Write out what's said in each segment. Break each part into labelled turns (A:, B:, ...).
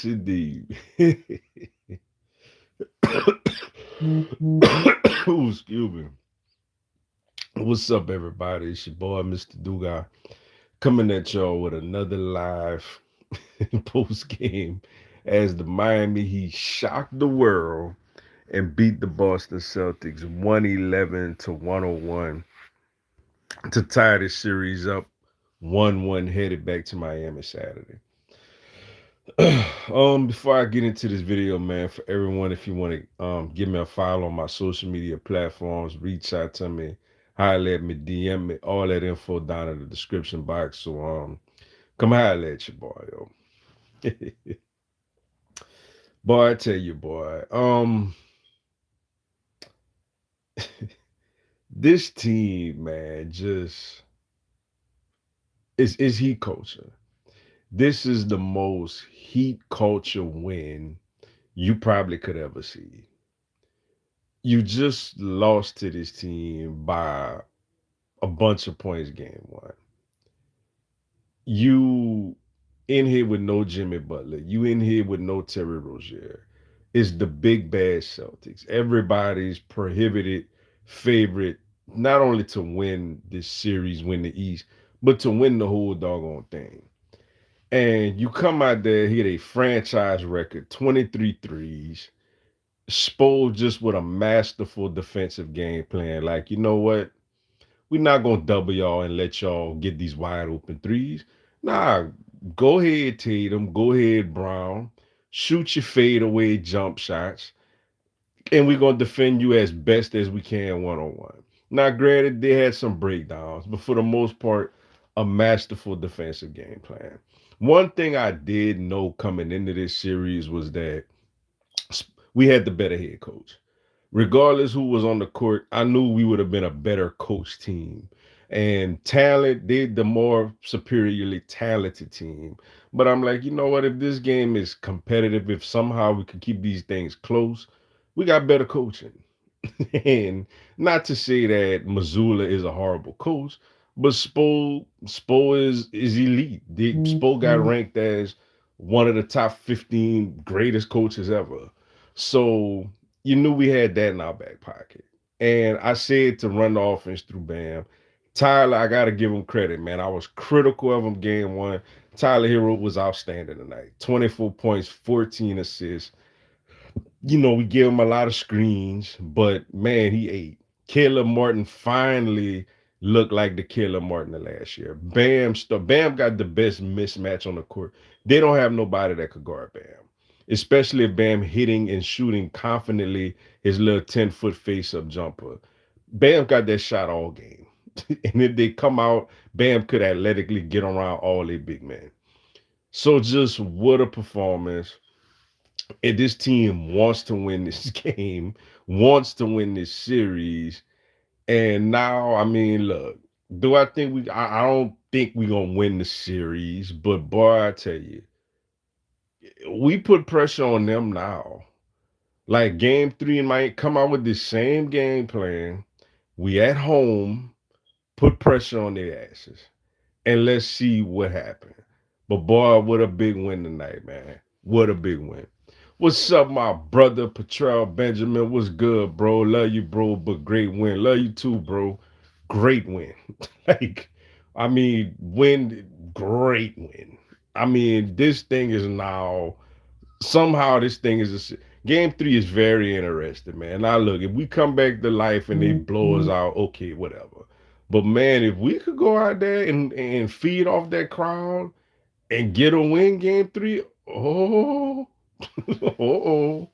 A: Yes, indeed. Ooh, excuse me. What's up, everybody? It's your boy, Mr. Duga, coming at y'all with another live post game as the Miami Heat shocked the world and beat the Boston Celtics 111 to 101 to tie the series up 1-1 headed back to Miami Saturday. Before I get into this video, man, for everyone, if you want to give me a follow on my social media platforms, reach out to me, holler at me, DM me, all that info down in the description box. So come holler at your boy, yo. Boy, I tell you, boy, this team, man, just is heat culture. This is the most heat culture win you probably could ever see. You just lost to this team by a bunch of points game one. You in here with no Jimmy Butler. You in here with no Terry Rozier. It's the big bad Celtics. Everybody's prohibited favorite, not only to win this series, win the East, but to win the whole doggone thing. And you come out there, hit a franchise record, 23 threes. Spo just with a masterful defensive game plan. Like, you know what? We're not gonna double y'all and let y'all get these wide open threes. Nah, go ahead, Tatum. Go ahead, Brown. Shoot your fadeaway jump shots, and we're gonna defend you as best as we can 1-on-1. Now, granted, they had some breakdowns, but for the most part, a masterful defensive game plan. One thing I did know coming into this series was that we had the better head coach. Regardless who was on the court, I knew we would have been a better coach team. And talent, they the more superiorly talented team. But I'm like, you know what? If this game is competitive, if somehow we could keep these things close, we got better coaching. And not to say that Missoula is a horrible coach, but Spo is elite. Spo got ranked as one of the top 15 greatest coaches ever. So you knew we had that in our back pocket. And I said to run the offense through Bam. Tyler, I gotta give him credit, man. I was critical of him game one. Tyler Hero was outstanding tonight. 24 points, 14 assists. We gave him a lot of screens, but man, he ate. Caleb Martin finally looked like the Caleb Martin of last year. Bam got the best mismatch on the court. They don't have nobody that could guard Bam, especially if Bam hitting and shooting confidently his little 10-foot face-up jumper. Bam got that shot all game. And if they come out, Bam could athletically get around all their big men. So just what a performance. And this team wants to win this game, wants to win this series. And now, I mean, look, do I think I don't think we're gonna win the series, but boy, I tell you, we put pressure on them now. Like game three and might come out with the same game plan. We at home, put pressure on their asses. And let's see what happens. But boy, what a big win tonight, man. What a big win. What's up, my brother, Patrell Benjamin? What's good, bro? Love you, bro, but great win. Love you too, bro. Great win. Like, I mean, great win. I mean, this thing is now, somehow this thing is, game three is very interesting, man. Now, look, if we come back to life and they blow us out, okay, whatever. But man, if we could go out there and feed off that crowd and get a win game three, oh, oh.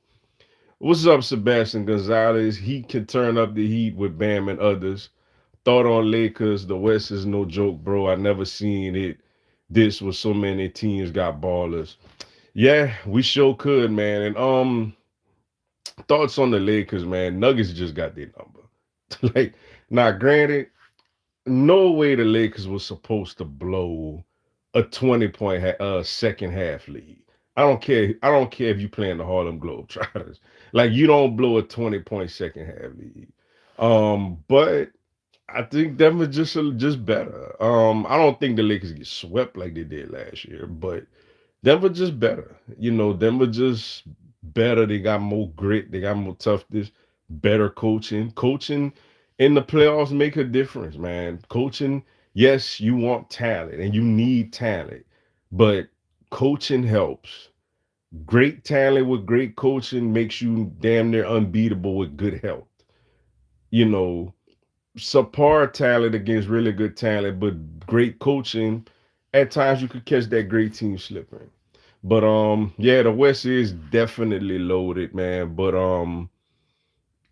A: What's up, Sebastian Gonzalez? He can turn up the heat with Bam and others. Thought on Lakers, the West is no joke, bro. I never seen it this with so many teams got ballers. Yeah, we sure could, man. And thoughts on the Lakers, man. Nuggets just got their number. Like, now granted, no way the Lakers was supposed to blow a 20-point second half lead. I don't care. I don't care if you playing the Harlem Globetrotters. Like, you don't blow a 20-point second half lead. But I think them are just better. I don't think the Lakers get swept like they did last year, but Denver just better. Denver just better. They got more grit. They got more toughness. Better coaching. Coaching in the playoffs make a difference, man. Coaching, yes, you want talent and you need talent, but coaching helps. Great talent with great coaching makes you damn near unbeatable with good health. You know, subpar talent against really good talent, but great coaching, at times you could catch that great team slipping. But yeah, the West is definitely loaded, man. But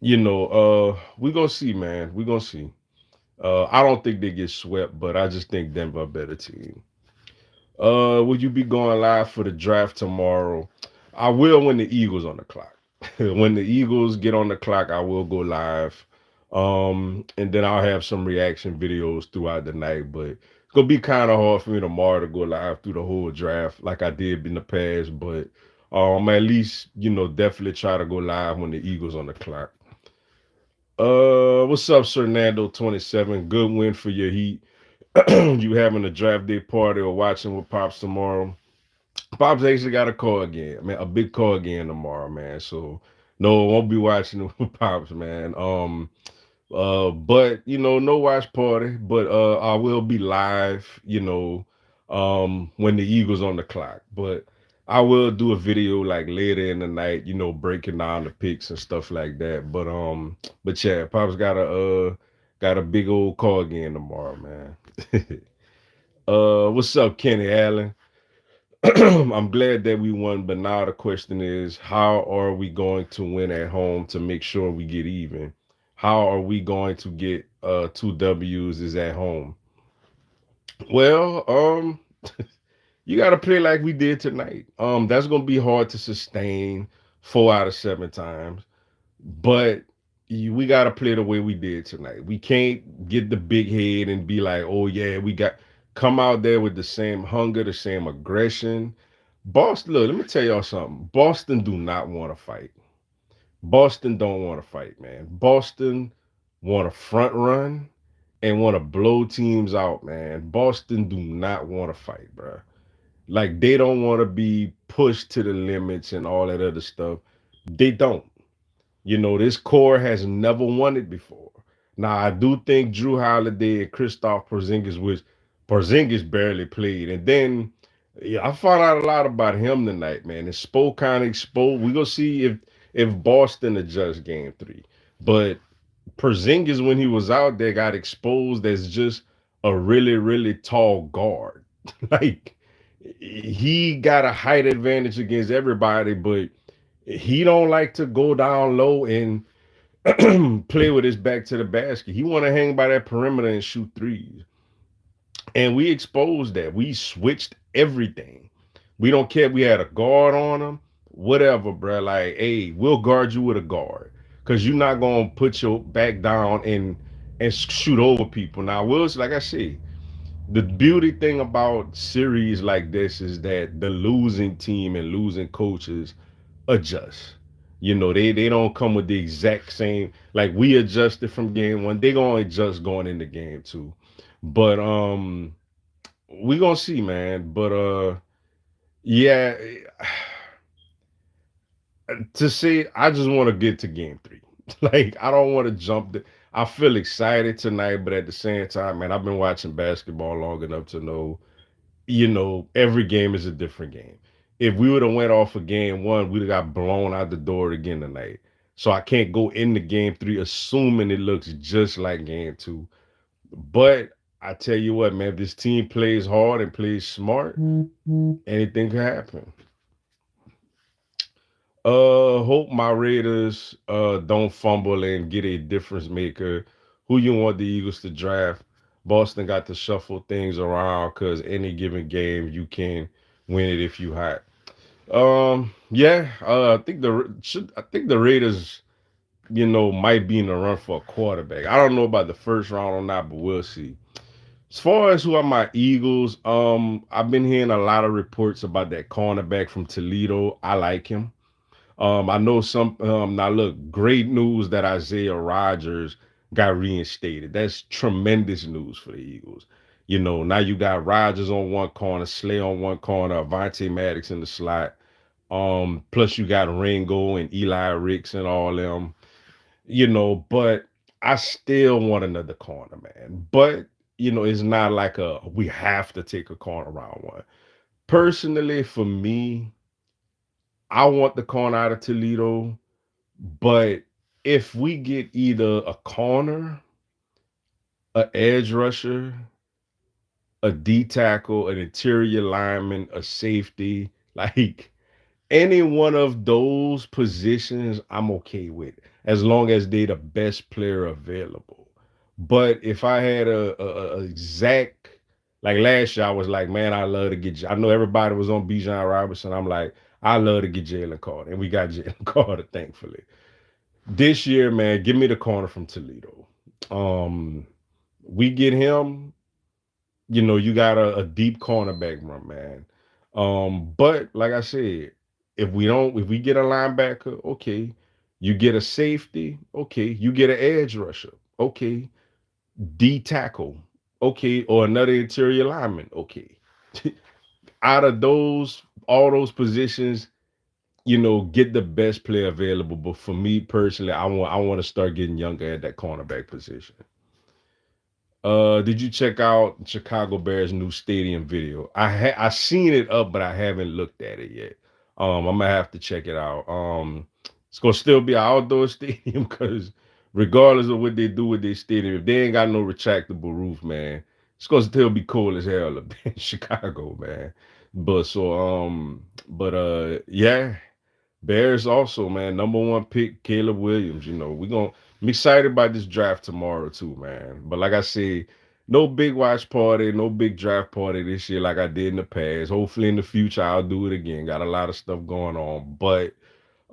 A: we gonna see, man. We gonna see. I don't think they get swept, but I just think Denver a better team. Will you be going live for the draft tomorrow? I will when the Eagles on the clock. When the Eagles get on the clock, I will go live. And then I'll have some reaction videos throughout the night, but it's gonna be kind of hard for me tomorrow to go live through the whole draft like I did in the past. But at least, definitely try to go live when the Eagles on the clock. What's up, Fernando 27? Good win for your Heat. You having a draft day party or watching with Pops tomorrow? Pops actually got a call again. Man, a big call again tomorrow, man. So no, I won't be watching it with Pops, man. But no watch party, but I will be live, when the Eagles on the clock. But I will do a video like later in the night, breaking down the picks and stuff like that. But yeah, Pops got a big old call again tomorrow, man. What's up, Kenny Allen? I'm glad that we won, but now the question is, how are we going to win at home to make sure we get even? How are we going to get two W's is at home? Well, you got to play like we did tonight. That's going to be hard to sustain 4 out of 7 times, but we got to play the way we did tonight. We can't get the big head and be like, oh yeah, we got come out there with the same hunger, the same aggression. Boston, look, let me tell y'all something. Boston do not want to fight. Boston don't want to fight, man. Boston want to front run and want to blow teams out, man. Boston do not want to fight, bro. Like they don't want to be pushed to the limits and all that other stuff. They don't. This core has never won it before. Now, I do think Drew Holiday and Christoph Porzingis, which Porzingis barely played. And then yeah, I found out a lot about him tonight, man. And Spo kind of exposed. We gonna see if Boston adjusts game 3. But Porzingis, when he was out there, got exposed as just a really, really tall guard. Like he got a height advantage against everybody, but he don't like to go down low and play with his back to the basket. He want to hang by that perimeter and shoot threes. And we exposed that. We switched everything. We don't care. We had a guard on him, whatever, bro. Like, hey, we'll guard you with a guard because you're not gonna put your back down and shoot over people. Now, Wills, like I said, the beauty thing about series like this is that the losing team and losing coaches adjust. They don't come with the exact same like we adjusted from game 1. They gonna adjust going into game 2. But we gonna see, man. But yeah, to say I just want to get to game 3. Like I don't want to jump. I feel excited tonight, but at the same time, man, I've been watching basketball long enough to know every game is a different game. If we would have went off of game 1, we'd have got blown out the door again tonight. So I can't go into game 3 assuming it looks just like game 2. But I tell you what, man, if this team plays hard and plays smart, anything can happen. Hope my Raiders don't fumble and get a difference maker. Who you want the Eagles to draft? Boston got to shuffle things around because any given game you can win it if you hot. Yeah, I think the Raiders, might be in the run for a quarterback. I don't know about the first round or not, but we'll see. As far as who are my Eagles, I've been hearing a lot of reports about that cornerback from Toledo. I like him. I know some. Now, look, great news that Isaiah Rodgers got reinstated. That's tremendous news for the Eagles. Now you got Rodgers on one corner, Slay on one corner, Avante Maddox in the slot. Plus you got Ringo and Eli Ricks and all them. But I still want another corner, man. But it's not like we have to take a corner round one. Personally, for me, I want the corner out of Toledo, but if we get either a corner, a edge rusher, a D tackle, an interior lineman, a safety, like any one of those positions, I'm okay with, as long as they the best player available. But if I had a exact, like last year, I was like, man, I love to get. I know everybody was on Bijan Robinson. I'm like, I love to get Jalen Carter, and we got Jalen Carter, thankfully. This year, man, give me the corner from Toledo. Um, we get him. You got a deep cornerback run, man. But like I said, if we get a linebacker, okay. You get a safety, okay. You get an edge rusher, okay. D tackle, okay, or another interior lineman, okay. Out of all those positions, get the best player available. But for me personally, I want to start getting younger at that cornerback position. Did you check out Chicago Bears new stadium video? I seen it up, but I haven't looked at it yet. I'm gonna have to check it out. It's gonna still be an outdoor stadium because regardless of what they do with their stadium, if they ain't got no retractable roof, man, it's gonna still be cold as hell up there in Chicago, man. Yeah, Bears also, man, number one pick, Caleb Williams. I'm excited about this draft tomorrow too, man. But like I said, no big watch party, no big draft party this year like I did in the past. Hopefully in the future I'll do it again. Got a lot of stuff going on, but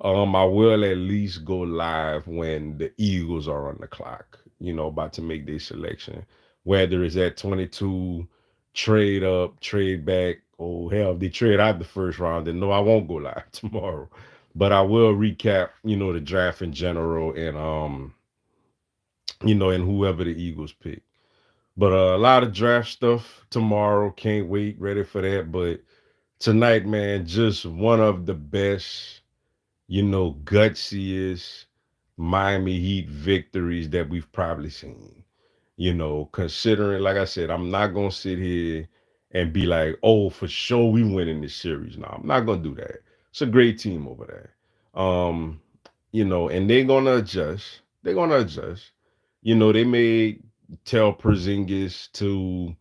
A: I will at least go live when the Eagles are on the clock. About to make their selection, whether it's at 22, trade up, trade back. Oh hell, if they trade out the first round, then no, I won't go live tomorrow. But I will recap, the draft in general and whoever the Eagles pick. But a lot of draft stuff tomorrow. Can't wait, ready for that. But tonight, man, just one of the best, gutsiest Miami Heat victories that we've probably seen. Considering, like I said, I'm not gonna sit here and be like, oh, for sure we winning this series. No, I'm not gonna do that. It's a great team over there. And they're gonna adjust. They're gonna adjust. They may tell Porzingis to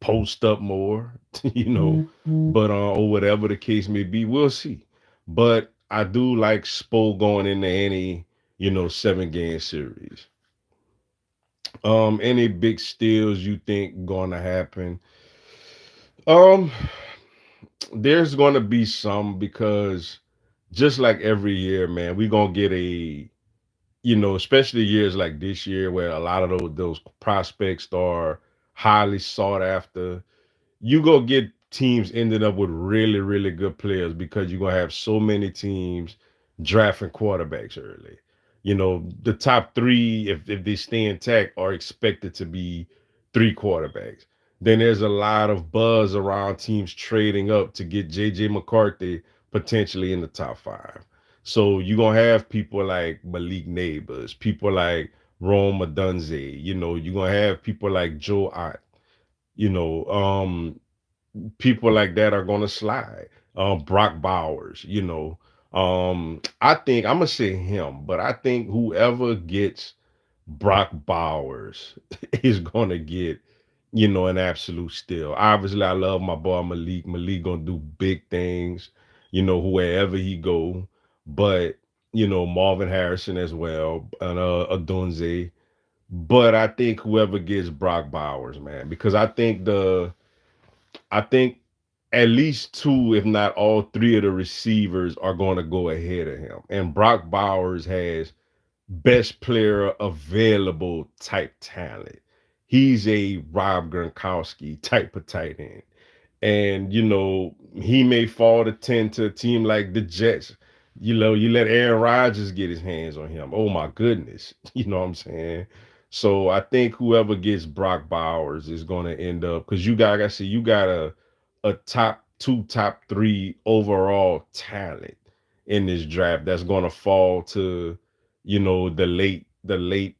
A: post up more, but or whatever the case may be, we'll see. But I do like Spo going into any, 7-game series. Any big steals you think gonna happen? Um, there's gonna be some because just like every year, man, we're gonna get especially years like this year where a lot of those prospects are highly sought after. You go get teams ended up with really, really good players because you're gonna have so many teams drafting quarterbacks early. The top three, if they stay intact, are expected to be three quarterbacks. Then there's a lot of buzz around teams trading up to get JJ McCarthy potentially in the top five. So you're gonna have people like Malik Neighbors, people like Rome Adunze, you're gonna have people like Joe Ott, you know, people like that are gonna slide. Brock Bowers, I think I'm gonna say him, but I think whoever gets Brock Bowers is gonna get, an absolute steal. Obviously, I love my boy Malik. Malik gonna do big things, wherever he go. But Marvin Harrison as well, and Adunze. But I think whoever gets Brock Bowers, man, because I think at least two, if not all three of the receivers are going to go ahead of him. And Brock Bowers has best player available type talent. He's a Rob Gronkowski type of tight end. And, he may fall to 10 to a team like the Jets. You let Aaron Rodgers get his hands on him. Oh my goodness. You know what I'm saying? So I think whoever gets Brock Bowers is going to end up, because you got, like I said, you got a top two, top three overall talent in this draft that's going to fall to, the late,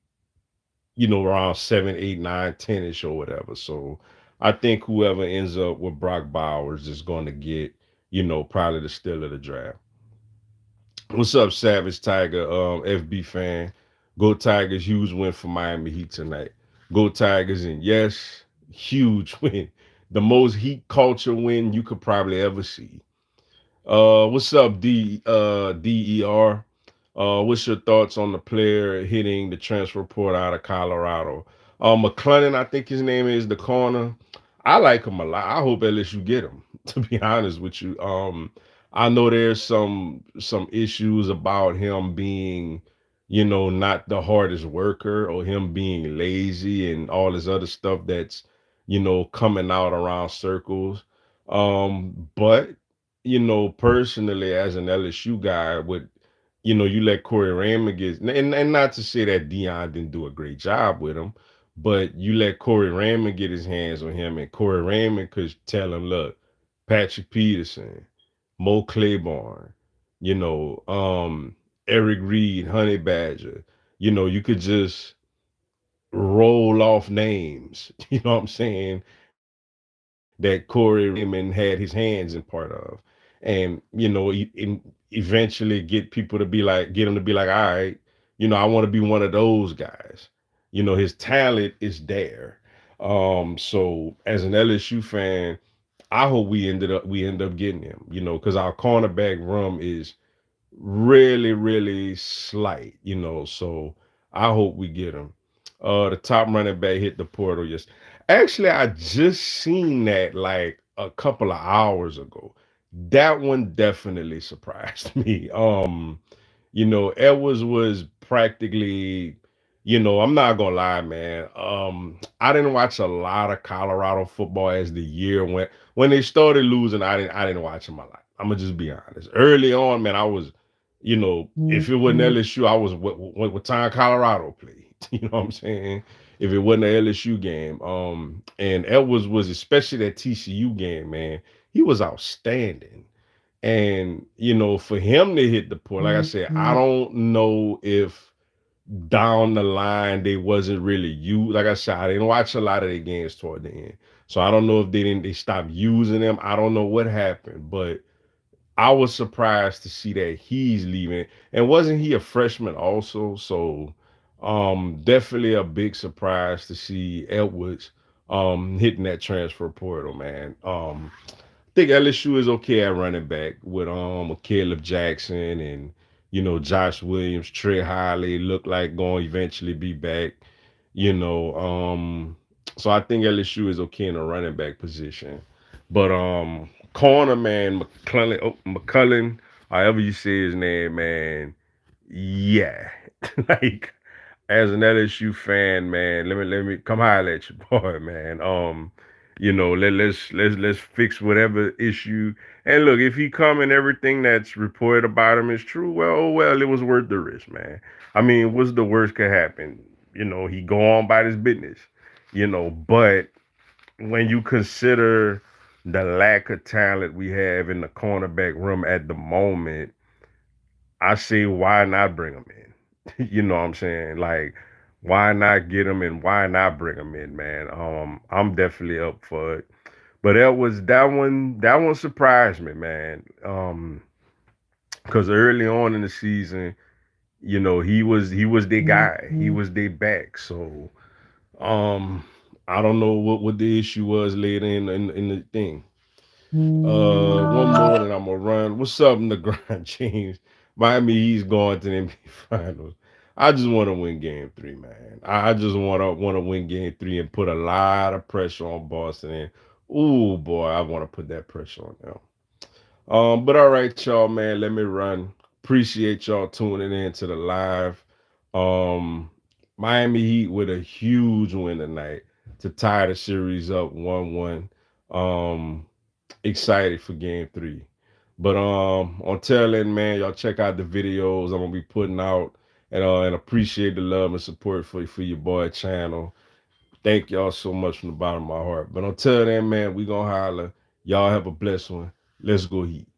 A: around 7, 8, 9, 10ish or whatever. So I think whoever ends up with Brock Bowers is going to get, probably the steal of the draft. What's up, Savage Tiger? FB fan. Go Tigers. Huge win for Miami Heat tonight. Go Tigers. And yes, huge win. The most Heat culture win you could probably ever see. What's up, DER? What's your thoughts on the player hitting the transfer report out of Colorado? McClellan, I think his name is, the corner. I like him a lot. I hope LSU get him. To be honest with you, I know there's some issues about him being, not the hardest worker, or him being lazy and all this other stuff that's, coming out around circles. But personally, as an LSU guy, you let Corey Raymond get, and not to say that Dion didn't do a great job with him, but you let Corey Raymond get his hands on him, and Corey Raymond could tell him, look, Patrick Peterson, Mo Claiborne, you know, um, Eric Reed, Honey Badger, you could just roll off names, you know what I'm saying, that Corey Raymond had his hands in part of. And, eventually get people to be like, get him to be like, all right, I want to be one of those guys. His talent is there. So as an LSU fan, I hope we end up getting him, because our cornerback room is really, really slight, so I hope we get him. The top running back hit the portal. Yes. Actually, I just seen that like a couple of hours ago. That one definitely surprised me. Edwards was practically, I'm not gonna lie, man. I didn't watch a lot of Colorado football as the year went. When they started losing, I didn't watch them a lot. I'm gonna just be honest. Early on, man, I was, if it wasn't LSU, I was what time Colorado played. You know what I'm saying? If it wasn't an LSU game, and Edwards was, especially that TCU game, man, he was outstanding. And for him to hit the point, like I said, I don't know if down the line they wasn't really you. Like I said, I didn't watch a lot of the games toward the end, so I don't know if they stopped using them. I don't know what happened, but I was surprised to see that he's leaving. And wasn't he a freshman also? So definitely a big surprise to see Edwards hitting that transfer portal, man. Think LSU is okay at running back with Caleb Jackson and Josh Williams, Trey Hiley look like going to eventually be back. You know, so I think LSU is okay in the running back position. But corner man, McCullen, however you say his name, man, yeah. Like as an LSU fan, man, let me come holler at your boy, man. Let's fix whatever issue. And look, if he come and everything that's reported about him is true, well, oh well, it was worth the risk, man. I mean, what's the worst could happen? He go on about his business. But when you consider the lack of talent we have in the cornerback room at the moment, I say why not bring him in? You know what I'm saying? Like, why not get him and why not bring him in, man? I'm definitely up for it. But that one surprised me, man. Because early on in the season, he was their guy. He was their back. So um I don't know what the issue was later in the thing. One more and I'm gonna run. What's up in the grind, James? Miami He's going to the NBA Finals. I just want to win Game 3, man. I just want to win Game 3 and put a lot of pressure on Boston. And oh boy, I want to put that pressure on them. But all right, y'all, man. Let me run. Appreciate y'all tuning in to the live. Um, Miami Heat with a huge win tonight to tie the series up 1-1. Excited for Game 3. But until then, man, y'all check out the videos I'm gonna be putting out. and appreciate the love and support for your boy channel. Thank y'all so much from the bottom of my heart. But until then, man, we gonna holler. Y'all have a blessed one. Let's go Heat.